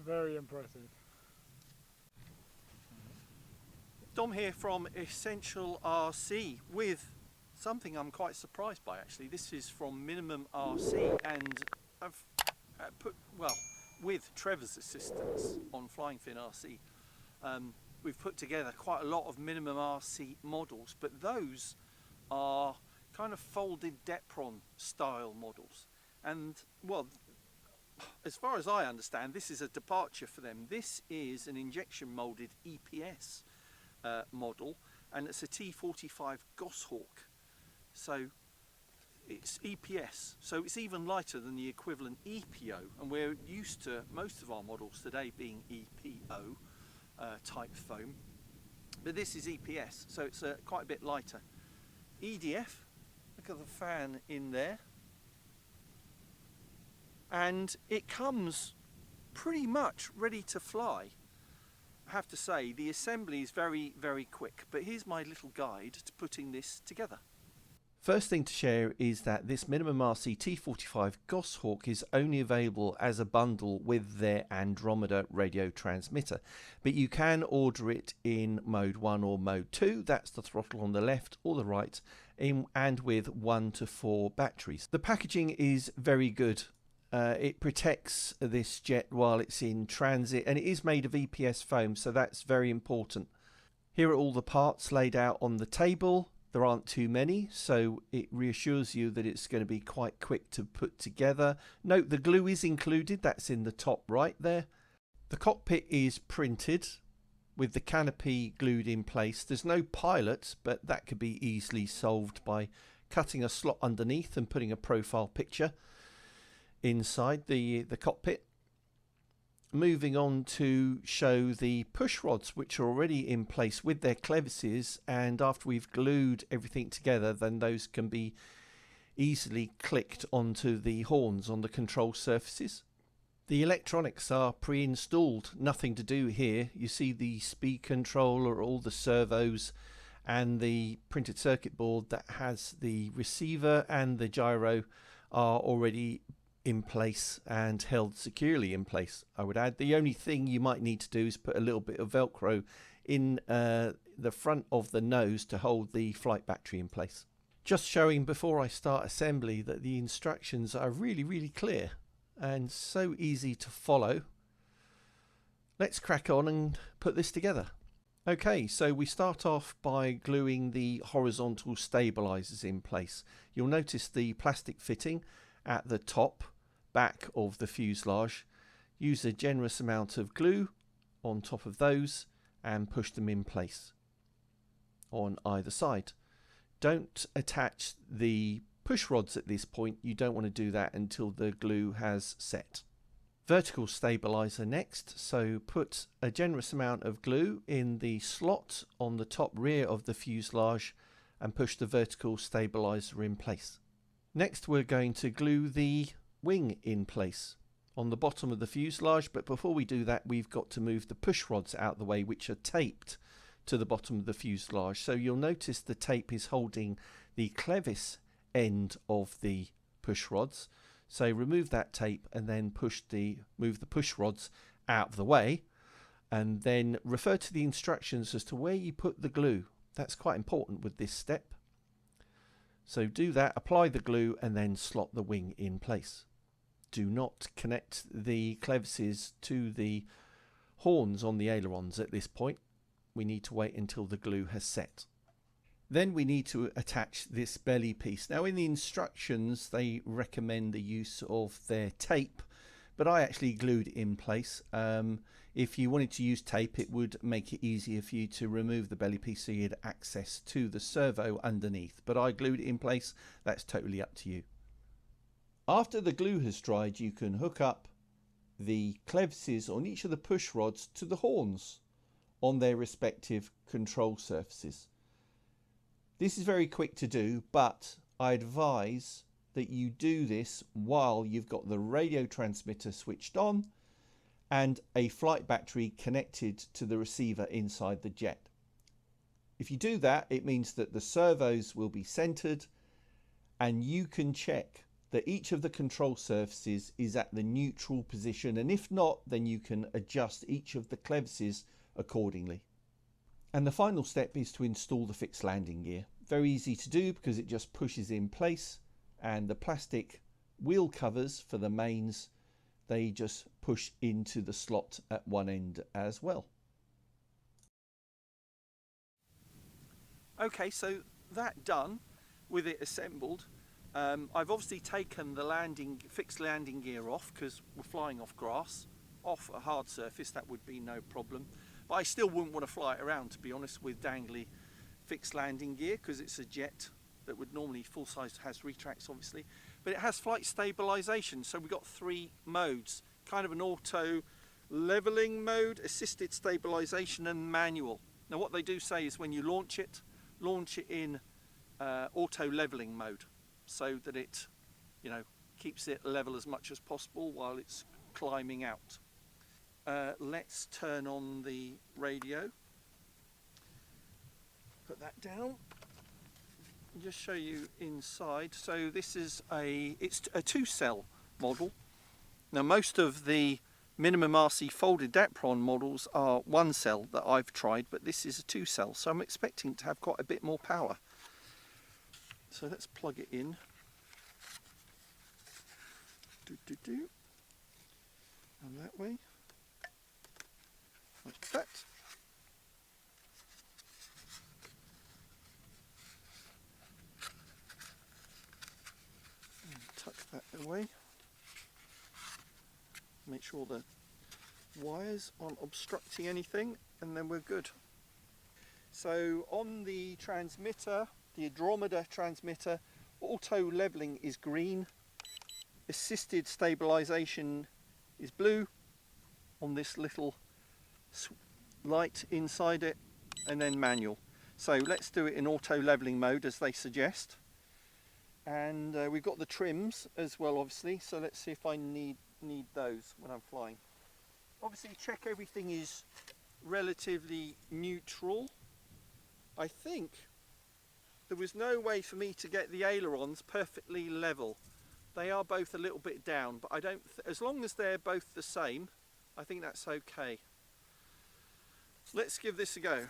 very impressive. Dom here from Essential RC with something I'm quite surprised by actually. This is from MinimumRC, and I've with Trevor's assistance on Flying Fin RC, we've put together quite a lot of MinimumRC models, but those are kind of folded Depron style models, and well, as far as I understand, this is a departure for them. This is an injection molded EPS model, and it's a T-45 Goshawk, so it's EPS, so it's even lighter than the equivalent EPO, and we're used to most of our models today being EPO type foam, but this is EPS, so it's quite a bit lighter. EDF, look at the fan in there, and it comes pretty much ready to fly. I have to say the assembly is very, very quick, but here's my little guide to putting this together. First thing to share is that this MinimumRC T-45 Goshawk is only available as a bundle with their Andromeda radio transmitter, but you can order it in mode 1 or mode 2, that's the throttle on the left or the right, and with 1 to 4 batteries. The packaging is very good. It protects this jet while it's in transit, and it is made of EPS foam, so that's very important. Here are all the parts laid out on the table. There aren't too many, so it reassures you that it's going to be quite quick to put together. Note the glue is included, that's in the top right there. The cockpit is printed with the canopy glued in place. There's no pilot, but that could be easily solved by cutting a slot underneath and putting a profile picture inside the cockpit. Moving on to show the push rods, which are already in place with their clevises, and after we've glued everything together, then those can be easily clicked onto the horns on the control surfaces. The electronics are pre-installed, nothing to do here. You see the speed controller, all the servos, and the printed circuit board that has the receiver and the gyro are already in place and held securely in place. I would add the only thing you might need to do is put a little bit of Velcro in the front of the nose to hold the flight battery in place. Just showing before I start assembly that the instructions are really clear and so easy to follow. Let's crack on and put this together. Okay, so we start off by gluing the horizontal stabilizers in place. You'll notice the plastic fitting at the top back of the fuselage. Use a generous amount of glue on top of those and push them in place on either side. Don't attach the push rods at this point. You don't want to do that until the glue has set. Vertical stabilizer next, so put a generous amount of glue in the slot on the top rear of the fuselage and push the vertical stabilizer in place. Next we're going to glue the wing in place on the bottom of the fuselage, but before we do that we've got to move the push rods out the way, which are taped to the bottom of the fuselage. So you'll notice the tape is holding the clevis end of the push rods. So remove that tape and then move the push rods out of the way, and then refer to the instructions as to where you put the glue. That's quite important with this step. So do that, apply the glue and then slot the wing in place. Do not connect the clevises to the horns on the ailerons at this point. We need to wait until the glue has set. Then we need to attach this belly piece. Now in the instructions they recommend the use of their tape, but I actually glued it in place. If you wanted to use tape, it would make it easier for you to remove the belly piece so you had access to the servo underneath, but I glued it in place. That's totally up to you. After the glue has dried, you can hook up the clevises on each of the push rods to the horns on their respective control surfaces. This is very quick to do, but I advise that you do this while you've got the radio transmitter switched on and a flight battery connected to the receiver inside the jet. If you do that, it means that the servos will be centered and you can check that each of the control surfaces is at the neutral position, and if not, then you can adjust each of the clevises accordingly. And the final step is to install the fixed landing gear. Very easy to do because it just pushes in place, and the plastic wheel covers for the mains, they just push into the slot at one end as well. Okay, so that done, with it assembled, I've obviously taken the fixed landing gear off because we're flying off grass. Off a hard surface, that would be no problem. But I still wouldn't want to fly it around, to be honest, with dangly fixed landing gear, because it's a jet that would normally full size, has retracts obviously, but it has flight stabilization. So we've got 3 modes, kind of an auto leveling mode, assisted stabilization, and manual. Now what they do say is when you launch it in auto leveling mode, so that it, you know, keeps it level as much as possible while it's climbing out. Let's turn on the radio. Put that down. Just show you inside. So this is it's a 2-cell model. Now most of the MinimumRC folded Dapron models are 1-cell that I've tried, but this is a 2-cell, so I'm expecting to have quite a bit more power. So let's plug it in. And that way, like that. And tuck that away. Make sure the wires aren't obstructing anything, and then we're good. So on the transmitter, the Andromeda transmitter, auto leveling is green, assisted stabilization is blue on this little light inside it, and then manual. So let's do it in auto leveling mode as they suggest. And we've got the trims as well, obviously, so let's see if I need those when I'm flying. Obviously check everything is relatively neutral. I think there was no way for me to get the ailerons perfectly level. They are both a little bit down, but I don't, as long as they're both the same, I think that's okay. Let's give this a go.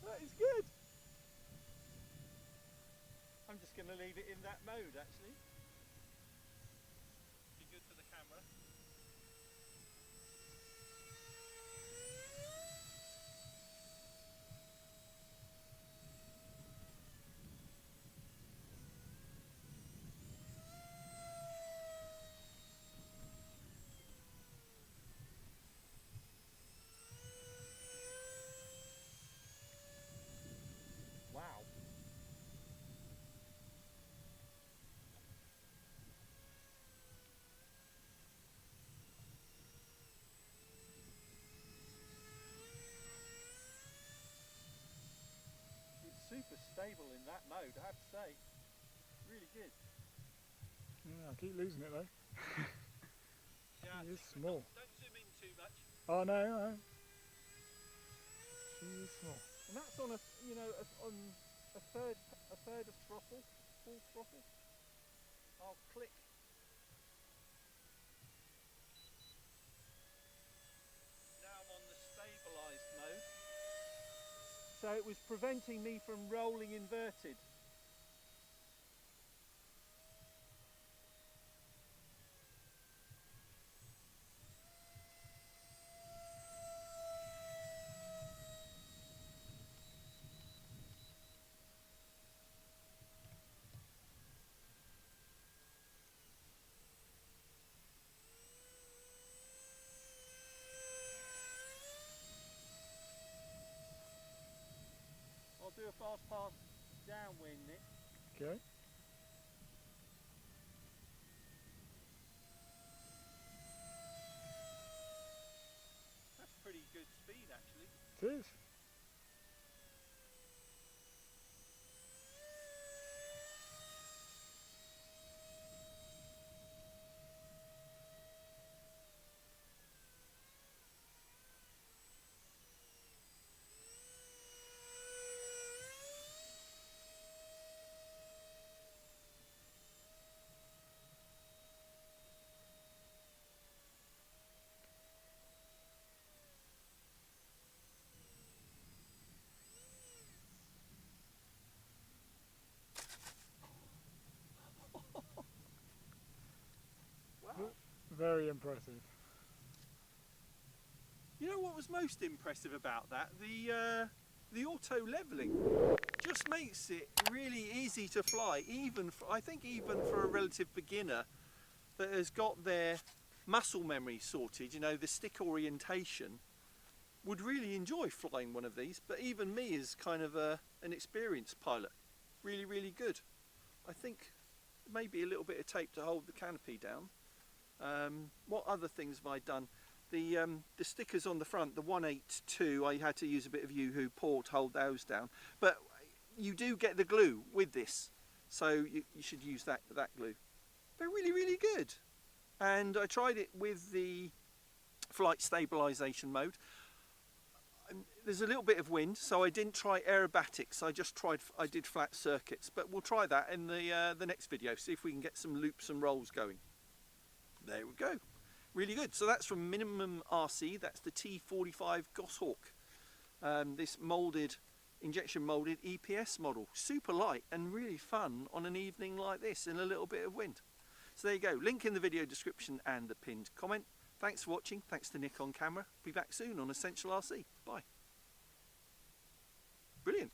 That is good. I'm just going to leave it in that mode actually. Be good for the camera. Wow. It's super stable in that mode, I have to say. Really good. Yeah, I keep losing it though. Yeah, She is small. Don't zoom in too much. Oh no, no. She is small. And that's on a, you know, on a third of throttle, full throttle. I'll click. Now I'm on the stabilised mode. So it was preventing me from rolling inverted. I'll do a fast pass downwind, Nick. Okay. It is. Wow. Very impressive. You know what was most impressive about that? The auto leveling just makes it really easy to fly, even for, I think even for a relative beginner that has got their muscle memory sorted, you know, the stick orientation, would really enjoy flying one of these. But even me as kind of an experienced pilot, really, really good. I think maybe a little bit of tape to hold the canopy down. What other things have I done? The stickers on the front, the 182, I had to use a bit of Yoo-hoo Paw to hold those down. But you do get the glue with this, so you should use that glue. They're really, really good. And I tried it with the flight stabilization mode. There's a little bit of wind, so I didn't try aerobatics. I did flat circuits, but we'll try that in the next video. See if we can get some loops and rolls going. There we go. Really good. So that's from MinimumRC. That's the T-45 Goshawk. This injection molded EPS model. Super light and really fun on an evening like this in a little bit of wind. So there you go. Link in the video description and the pinned comment. Thanks for watching. Thanks to Nick on camera. Be back soon on Essential RC. Bye. Brilliant.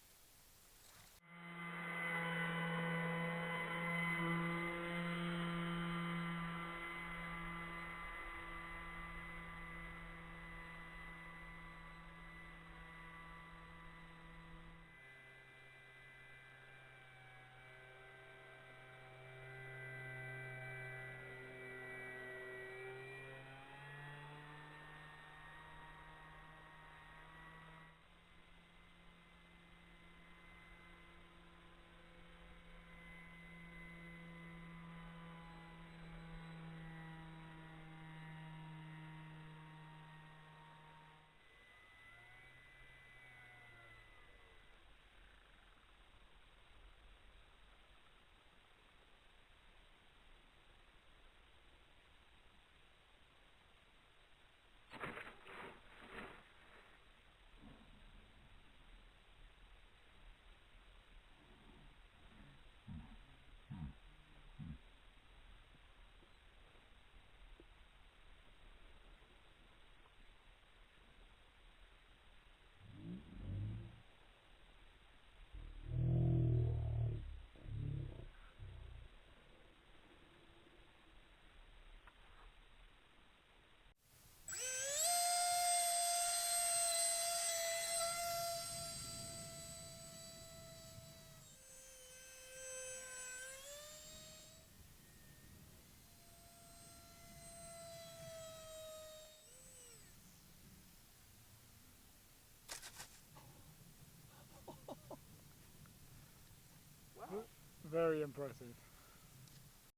Very impressive.